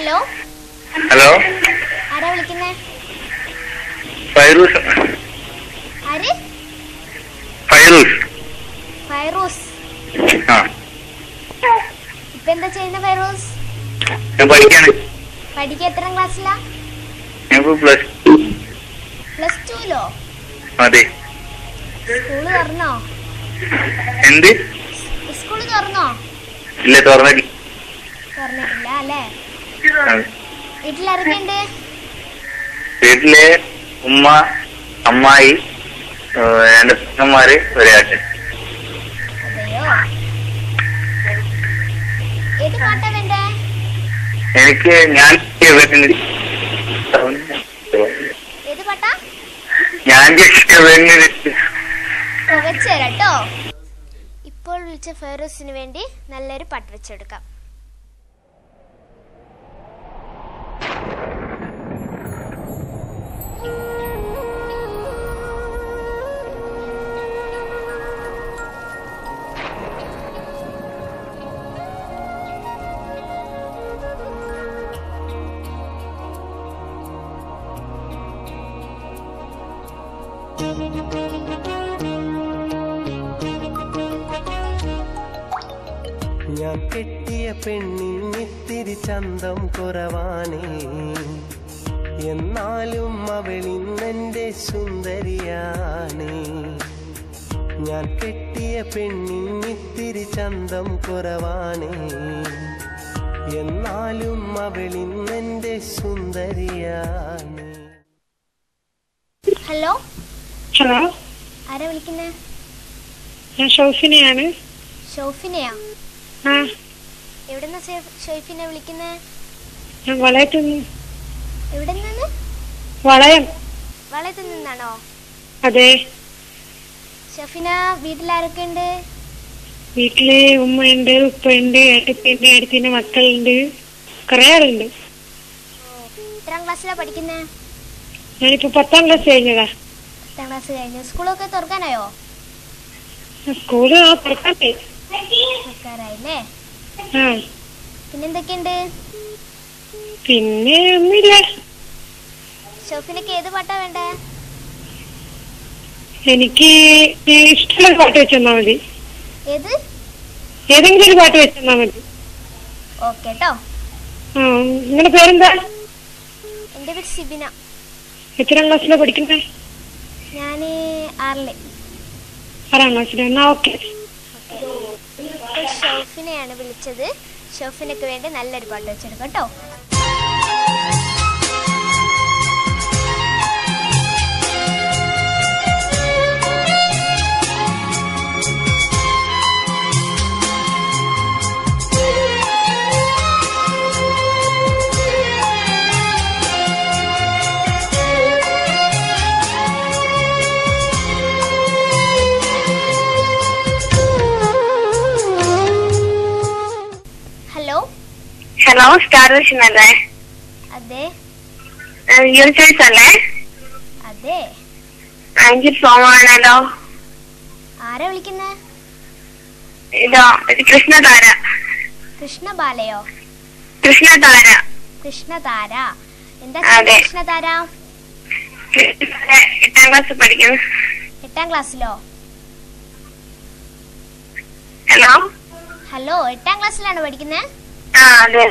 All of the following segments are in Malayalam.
ഹലോ ഹലോ, ആരാ വിളിക്കുന്നേ? ഫൈറൂസ്. ആര്? ഫൈറൂസ്. ഫൈറൂസ്. ആ, ഇപ്പൊ എന്താ ചെയ്യുന്ന ഫൈറൂസ്? ഞാൻ പഠിക്കാണ്. പഠിക്ക എത്രാം ക്ലാസ്സിലാ? ഞാൻ +2. +2ലോ? അതെ. സ്കൂള് തുറന്നോ? എന്ത്? സ്കൂള് തുറന്നോ? ഇല്ല, തുറന്നിട്ടില്ല. തുറന്നിട്ടില്ല അല്ലേ? വീട്ടിലാരൊക്കെയുണ്ട്? വീട്ടില് ഉമ്മ, അമ്മായി, 2 പെങ്ങന്മാര്, ഒരേട്ടൻ. അതെയോ? ഏത് പാട്ടാ വേണ്ടേ? എനിക്ക് ഏത് പാട്ടാ? ഞാൻ വെച്ചുതരാട്ടോ. ഇപ്പോൾ വിളിച്ച ഫൈറൂസിന് വേണ്ടി നല്ലൊരു പാട്ട് വെച്ചെടുക്കാം. ഞാൻ കെട്ടിയ പെണ്ണിന്നിത്തിരി ചന്തം കുറവാണേ, എന്നാലും അവളിന്നെന്റെ സുന്ദരിയാണേ. ഞാൻ കെട്ടിയ പെണ്ണിന്നിത്തിരി ചന്തം കുറവാണേ, എന്നാലും അവളിന്നെന്റെ സുന്ദരിയാണേ. ഹലോ ഹലോ, ആരാ വിളിക്കുന്നേ? ഞാൻ ഷോഫിനെയാണ്. ഷോഫിനെയാ? ആ, എവിടെന്നാ ഷോഫിനെ വിളിക്കുന്നേ? ഞാൻ വളയത്ത് നിന്ന്. എവിടെ നിന്ന്? വളയം. വളയത്ത് നിന്നാണോ? അതെ. ഷോഫിന, വീട്ടിലാരൊക്കെ ഉണ്ട്? വീട്ടില് ഉമ്മയുണ്ട്, ഉപ്പയുണ്ട്, ഏട്ടത്തിയുണ്ട്, ഏട്ടത്തിന്റെ മക്കളുണ്ട്, കുറെ ആളുണ്ട്. എത്രാം ക്ലാസ്സിലാ പഠിക്കുന്നേ? ഞാനിപ്പോ 10ാം ക്ലാസ് കഴിഞ്ഞതാ. 10ാം ക്ലാസ് കഴിഞ്ഞു. സ്കൂളൊക്കെ തുറക്കാനായോ? സ്കൂള് തുറക്കാനായി. തുറക്കാറായില്ലേ? ആ, പിന്നെന്തൊക്കെയുണ്ട്? പിന്നെ ഒന്നുമില്ല. ഷോഫിനക്ക് ഏത് പാട്ടാ വേണ്ടേ? എനിക്ക് ഇഷ്ടമുള്ള പാട്ട് വെച്ചെന്നാ മതി. ഏത്? ഏതെങ്കിലും ഒരു പാട്ട് വെച്ചെന്നാ മതി. ഓക്കെ കേട്ടോ. ആ, നിങ്ങളുടെ പേരെന്താ? എന്റെ പേര് സിബിന. എത്രാം ക്ലാസ്സിലാ പഠിക്കുന്നേ? ഞാന് 6ല്. 6ാം ക്ലാസ്സിലാ? എന്നാ ഓക്കെ. ഇപ്പോൾ ഷോഫിനെയാണ് വിളിച്ചത്. ഷോഫിനക്ക് വേണ്ടി നല്ലൊരു പാട്ട് വെച്ചെടുക്കാം കേട്ടോ. ഹലോ, സ്റ്റാർ വിഷൻ അല്ലേ? അതെ. യൂണിവേഴ്സ് അല്ലേ? അതെ. എനിക്ക് സോമാണല്ലോ. ആരാ വിളിക്കുന്നേ? ഇതോ, കൃഷ്ണതാര. കൃഷ്ണബാലയോ? കൃഷ്ണതാര. കൃഷ്ണതാര. എന്താ അതെ. കൃഷ്ണതാര? 8ാം ക്ലാസ് പഠിക്കുന്നു. 8ാം ക്ലാസ്സിലോ? ഹലോ. ഹലോ, 8ാം ക്ലാസ്സിലാണോ പഠിക്കുന്നേ? ആ, അതെ.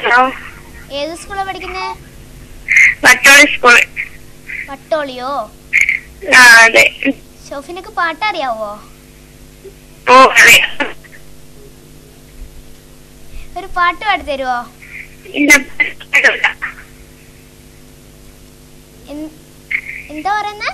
ഏത് സ്കൂളാ പഠിക്കുന്നേ? വട്ടോളി സ്കൂൾ. വട്ടോളിയോ? ആ, അതെ. ഷോഫിനക്ക് പാട്ടറിയാവോ? ഓ, അറിയാം. ഒരു പാട്ട് പാടി തരുവോ? എന്താ പറയുന്നേ?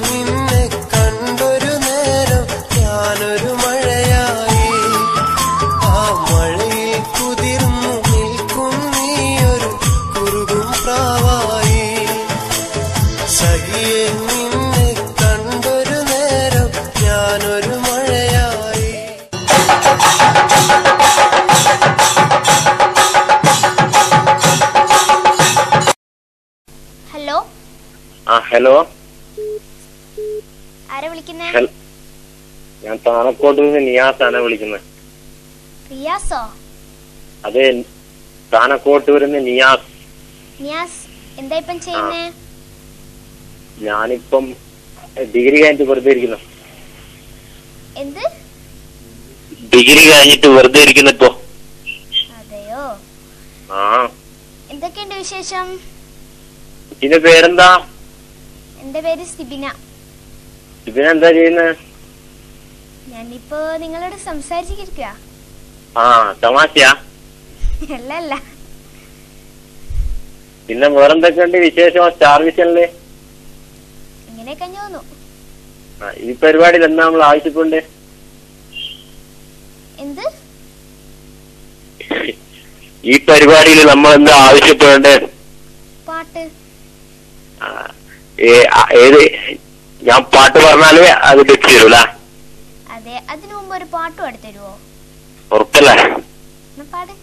നിന്നെ കണ്ടൊരു നേരം ഞാനൊരു മഴയായി, ആ മഴയിൽ കുതിർന്നു നിൽക്കും നീയൊരു ഹലോ. ആരാ വിളിക്കുന്നേ? ഞാൻ താനക്കോട്ട് നിന്ന് നിയാസാണ് വിളിക്കുന്നത്. റിയാസോ? അതെ, താനക്കോട്ട് വരുന്ന നിയാസ്. നിയാസ്, എന്താ ഇപ്പം ചെയ്യുന്നേ? ഞാനിപ്പം ഡിഗ്രി കഴിഞ്ഞിട്ട് വെറുതെ ഇരിക്കുന്നു. എന്ത്? ഡിഗ്രി കഴിഞ്ഞിട്ട് വെറുതെ ഇരിക്കുന്നു ഇപ്പൊ. അതെയോ? ആ. എന്തൊക്കെയുണ്ട് വിശേഷം? ഇതിന്റെ പേരെന്താ? എന്റെ പേര് സിബിന. സിബിന എന്താ ചെയ്യുന്നത്? ഞാനിപ്പോ നിങ്ങളോട് സംസാരിച്ചിരിക്കുക. ആ, തമാശയാ? അല്ല. പിന്നെ വേറെന്തൊക്കെയുണ്ട് വിശേഷം സ്റ്റാർ വിഷനില്? ഇങ്ങനെയൊക്കെ തോന്നുന്നു. ഈ പരിപാടിയിൽ എന്താ നമ്മൾ ആവശ്യപ്പെടേ? എന്ത്? ഈ പരിപാടിയിൽ നമ്മൾ എന്താ ആവശ്യപ്പെടേണ്ടേ? പാട്ട്. ഏത്? ഞാൻ പാട്ട് പറഞ്ഞാല് അത് വെച്ച് തരൂല? അതെ, അതിനു മുമ്പ് ഒരു പാട്ട് പാടിത്തരുവോ? ഉറപ്പല്ലേ? പാട്.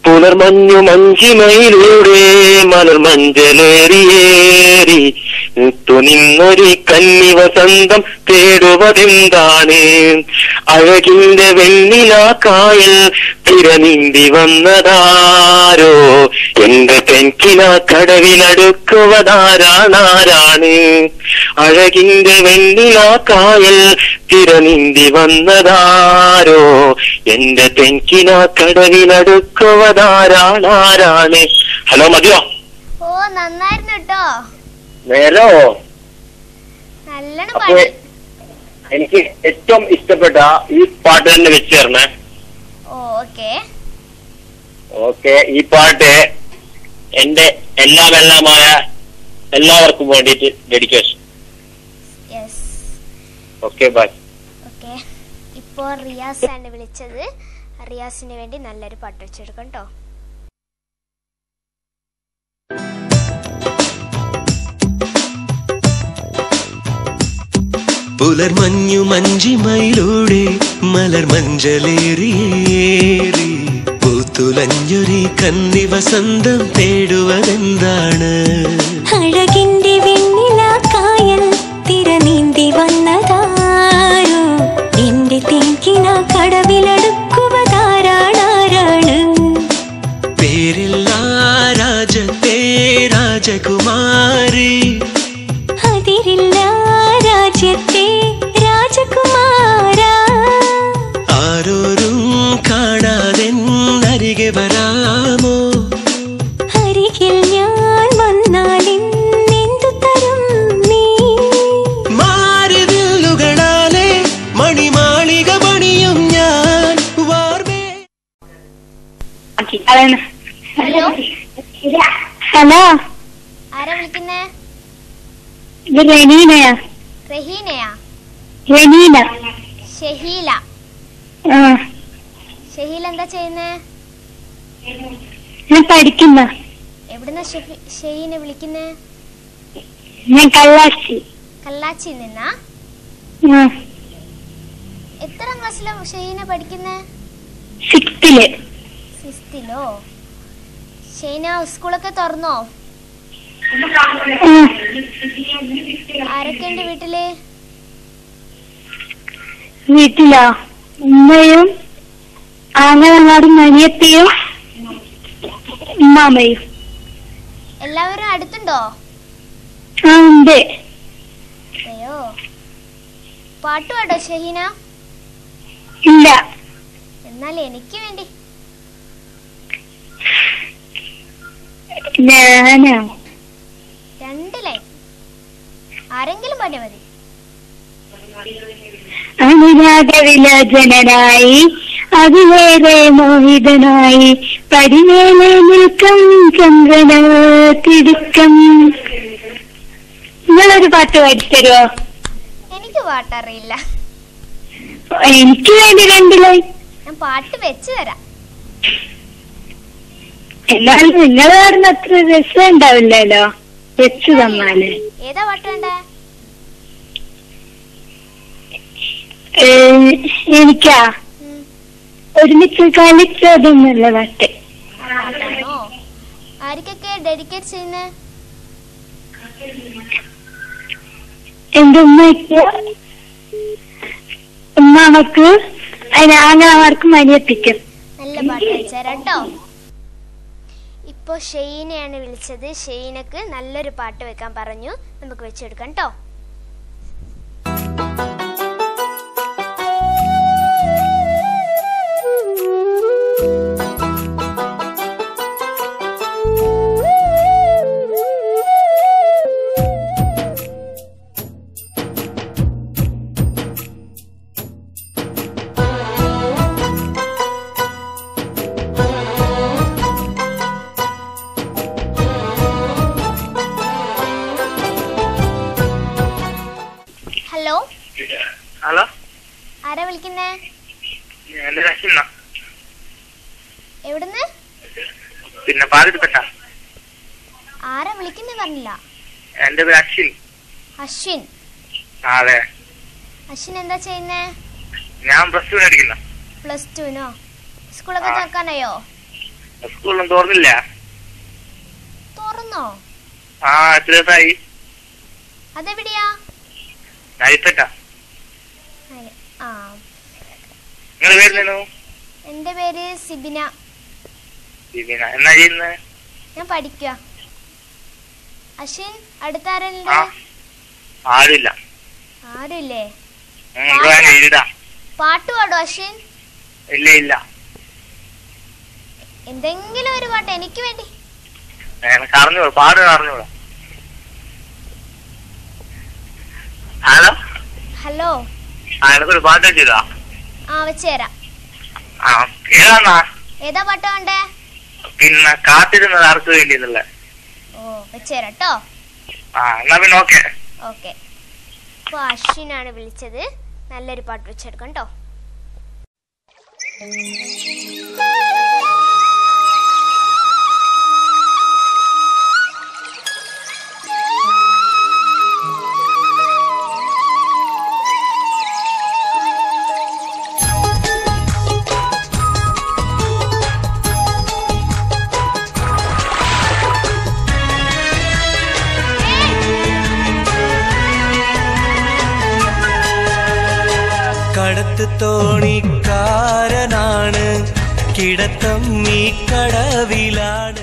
പുലർമഞ്ഞു മഞ്ചിമയിലൂടെ മലർമഞ്ചലേറിയേറി തുനിന്നൊരു കന്നി വസന്തം തേടുവതെന്താണ്? അഴകിന്റെ വെണ്ണില കായൽ തിരനീന്തി വന്നതാരോ? എന്റെ പെൻകില കടവിലടുക്കുവതാരാണാരാണ്? അഴകിന്റെ വെണ്ണില കായൽ തിരനീന്തി വന്നതാരോ? എന്റെ പെൻകില കടവിലടുക്കുവതാരാണാരാണ്? ഹലോ, മതിയോ? ഓ, നന്നായിരുന്നു കേട്ടോ. നേരോ? നല്ലോണം അപ്പൊ പാടി. എനിക്ക് ഏറ്റവും ഇഷ്ടപ്പെട്ട ഈ പാട്ട് തന്നെ വെച്ച് തരണേ. ഓക്കെ. ഓക്കെ, ഈ പാട്ട് എന്റെ എല്ലാമായ എല്ലാവർക്കും വേണ്ടിയിട്ട് dedication. Yes. Okay, bye. Okay. ഇപ്പോ റിയാസ് ആണ് വിളിച്ചത്. റിയാസിന് വേണ്ടി നല്ലൊരു പാട്ട് വെച്ചെടുക്കാം കേട്ടോ. പുലർമഞ്ഞു മഞ്ചിമയിലൂടെ മലർമഞ്ചലേറിയേറി പൂത്തുലഞ്ഞൊരു കന്നി വസന്തം തേടുവതെന്താണ്? അഴകിന്റെ വെണ്ണില കായൽ തിരനീന്തി വന്നതാരോ? എന്റെ തേക്കിന കടവിലടുക്കുവതാരാണാരാണ്? പേരില്ല രാജത്തെ രാജകുമാരി, അതിരില്ല രാജ്യത്തെ രാജകുമാര. ആരോരും കാണാതെ അരികെ വരാമോ? അരികിൽ ഞാൻ വന്നാലെന്തു തരും നീ? മാറിവില്ലുകളാലെ മണിമാളിക പണിയും ഞാൻ വാർമേ. ഹലോ. ഹലോ, ആരാ വിളിക്കുന്നേ? ഇത് റെനീനയാ. റഹീനയാ? റെനീന. ഷഹീല. ആ, ഷഹീല എന്താ ചെയ്യുന്നേ? ഞാൻ പഠിക്കുന്ന. എവിടുന്ന ഷഹീനെ വിളിക്കുന്നേ? ഞാൻ കള്ളാച്ചി. കല്ലാച്ചിയിൽ നിന്നാ? ആ, എത്രാം ക്ലാസ്സിലാ ഷഹീന പഠിക്കുന്നേ? 6th. 6th. ഷഹീന, സ്കൂളൊക്കെ തുറന്നോ? ആരൊക്കെയുണ്ട് വീട്ടില്? വീട്ടിലോ? ഉമ്മയും ആങ്ങളമാരും അനിയത്തിയും ഉമ്മാമയും. എല്ലാവരും അടുത്തുണ്ടോ? ആ, ഉണ്ട്. അയ്യോ, പാട്ട് പാടോ ഷഹീന? ഇല്ല. എന്നാൽ എനിക്ക് വേണ്ടി. ഞാനോ? 2 ലൈൻ ആരെങ്കിലും പാടിയാ മതി. അനുരാഗവിലോചനായി അതിലേറെ മോഹിതനായി പരിമേലെ നിൽക്കും ചന്ദ്രന തിടുക്കം. നിങ്ങളൊരു പാട്ട് പാടിത്തരുമോ? എനിക്ക് പാട്ടറിയില്ല. എനിക്ക് വേണ്ടി 2 ലൈൻ. ഞാൻ പാട്ട് വെച്ച് തരാം. എന്നാലും നിങ്ങൾ പാടുന്ന അത്ര രസം ഉണ്ടാവില്ലല്ലോ വെച്ചു തന്നാല്. ഏതാ പാട്ട് വേണ്ടേ? എനിക്കാ ഒരുമിച്ച് കളിച്ചതൊന്നുമില്ല പാട്ട്. പാട്ടാണോ? ആർക്കൊക്കെ ഡെഡിക്കേറ്റ് ചെയ്യുന്നത്? എന്റെ ഉമ്മയ്ക്ക്, ഉമ്മാമക്ക്, അതിനാങ്ങാമാർക്കും അനിയത്തിക്കും. നല്ല പാട്ട് വെച്ചേരാട്ടോ. ഇപ്പൊ ഷെയ്നെയാണ് വിളിച്ചത്. ഷെയ്നക്ക് നല്ലൊരു പാട്ട് വെക്കാൻ പറഞ്ഞു. നമുക്ക് വെച്ചെടുക്കാം കേട്ടോ. ഹലോ ഹലോ, ആരാ വിളിക്കുന്നേ? എന്റെ അശ്വിന. എവിടുന്ന്? പിന്നെ പാലത്തിപ്പെട്ട. ആരാ വിളിക്കുന്നേ പറഞ്ഞില്ല. എന്റെ പേര് അശ്വിൻ. അശ്വിൻ? അതെ. അശ്വിൻ എന്താ ചെയ്യുന്നേ? ഞാൻ പ്ലസ് 2 പഠിക്കുന്ന. പ്ലസ് 2നോ? സ്കൂളൊക്കെ തുറക്കാനായോ? സ്കൂളൊന്നും തുറന്നില്ല. തുറന്നോ? എത്ര ദിവസമായി? അതെവിടെയാ? നരിപ്പറ്റ. ആ, നിങ്ങള് പേരുന്നു? എന്റെ പേര് സിബിന. സിബിന. എന്നാ ചെയ്യുന്നത്? ഞാൻ പഠിക്കുക. അശ്വിൻ, അടുത്ത ആരുണ്ട്? ആരുമില്ല. ആരുമില്ലേ? പാട്ട് പാടോ അശ്വിൻ? ഇല്ല ഇല്ല. എന്തെങ്കിലും ഒരു പാട്ട് എനിക്ക് വേണ്ടി. അറിഞ്ഞോളൂ, പാട് അറിഞ്ഞോളൂ. Hello hello. എനിക്കൊരു പാട്ട് വെച്ചിരാ? വെച്ചുതരാം. ഏതാ? ഏതാ പാട്ട് വേണ്ടേ? പിന്നെ കാത്തിരുന്നത് ആർക്ക് വേണ്ടിയെന്നുള്ള. വെച്ചുതരാം കേട്ടോ. എന്നാ പിന്നെ ഓക്കെ. ഓക്കെ. ഇപ്പൊ അശ്വിനാണ് വിളിച്ചത്. നല്ലൊരു പാട്ട് വെച്ചെടുക്കാം കേട്ടോ. കടത്ത് തോണിക്കാരനാണ്, കിടത്തം ഈ കടവിലാണ്.